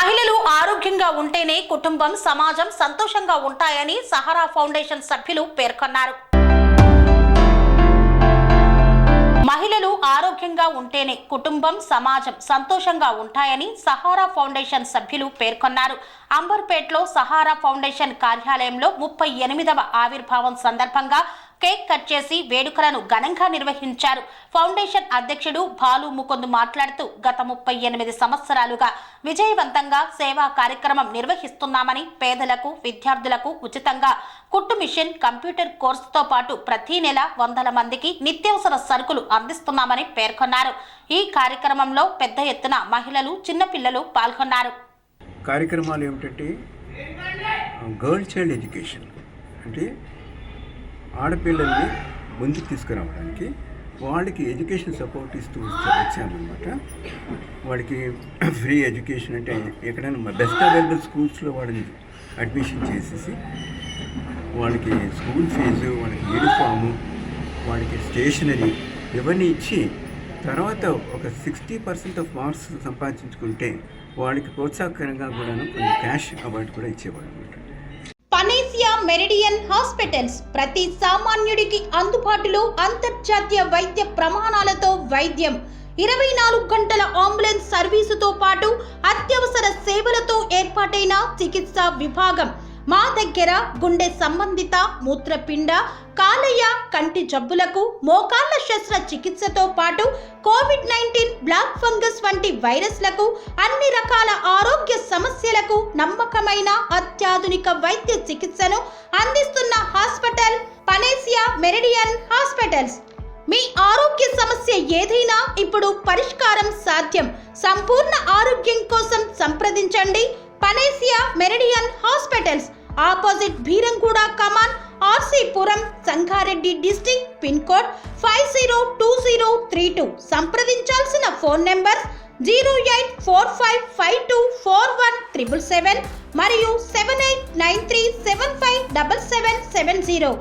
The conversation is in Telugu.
మహిళలు ఆరోగ్యంగా ఉంటేనే కుటుంబం సమాజం సంతోషంగా ఉంటాయని సహారా ఫౌండేషన్ సభ్యులు పేర్కొన్నారు. మహిళలు ఆరోగ్యంగా ఉంటేనే కుటుంబం సమాజం సంతోషంగా ఉంటాయని సహారా ఫౌండేషన్ సభ్యులు పేర్కొన్నారు. అంబర్పేటలో సహారా ఫౌండేషన్ కార్యాలయంలో 38వ ఆవిర్భావం సందర్భంగా కేక్ కట్ చేసి వేడుకలను ఘనంగా నిర్వహించారు. ఫౌండేషన్ అధ్యక్షుడు బాలు ముకుంద్ మాట్లాడుతూ గత 38 సంవత్సరాలుగా విజయవంతంగా సేవా కార్యక్రమం నిర్వహిస్తున్నామని, పేదలకు విద్యార్థులకు ఉచితంగా కుట్టు మిషన్ కంప్యూటర్ కోర్సుతో పాటు ప్రతి నెల 100 మందికి నిత్యావసర సరుకులు అందిస్తున్నామని పేర్కొన్నారు. ఈ కార్యక్రమంలో పెద్ద ఎత్తున మహిళలు చిన్నపిల్లలు పాల్గొన్నారు. కార్యక్రమాలు ఏమిటంటే గర్ల్ చైల్డ్ ఎడ్యుకేషన్ అంటే ఆడపిల్లల్ని ముందుకు తీసుకురావడానికి వాళ్ళకి ఎడ్యుకేషన్ సపోర్ట్ ఇస్తూ వచ్చామన్నమాట. వాళ్ళకి ఫ్రీ ఎడ్యుకేషన్ అంటే ఎక్కడైనా బెస్ట్ అవైలబుల్ స్కూల్స్లో వాళ్ళని అడ్మిషన్ చేసేసి వాళ్ళకి స్కూల్ ఫీజు, వాళ్ళకి యూనిఫాము, వాళ్ళకి స్టేషనరీ ఇవన్నీ ఇచ్చి తర్వాత ఒక 60% ఆఫ్ మార్క్స్ సంపాదించుకుంటే వాళ్ళకి ప్రోత్సాహకరంగా కూడా కొన్ని క్యాష్ అవార్డు కూడా ఇచ్చేవాళ్ళు అనమాట. పనేసియా మెరిడియన్ హాస్పిటల్స్ ప్రతి సామాన్యుడికి అందుబాటులో అంతర్జాతీయ వైద్య ప్రమాణాలతో వైద్యం, 24 గంటల అంబులెన్స్ సర్వీసుతో పాటు అత్యవసర సేవలతో ఏర్పాటైన చికిత్సా విభాగం. మా దగ్గర గుండె సంబంధిత, మూత్రపిండ, కాలేయ, కంటి జబ్బులకు, మోకాళ్ల శస్త్ర చికిత్సతో పాటు కోవిడ్-19, బ్లాక్ ఫంగస్ వంటి వైరస్లకు, అన్ని రకాల ఆరోగ్య సమస్యలకు నమ్మకమైన అత్యాధునిక వైద్య చికిత్సను అందిస్తున్న హాస్పిటల్ పనేసియా మెరిడియన్ హాస్పిటల్స్. మీ ఆరోగ్య సమస్య ఏదైనా ఇప్పుడు పరిష్కారం సాధ్యం. సంపూర్ణ ఆరోగ్యం కోసం సంప్రదించండి Panacea Meridian hospitals, opposite Bheeramguda Kaman, RC Puram, Sangareddy district, pin code 502032. సంప్రదించాల్సిన ఫోన్ నెంబర్ 0845524177 మరియు 7893757770.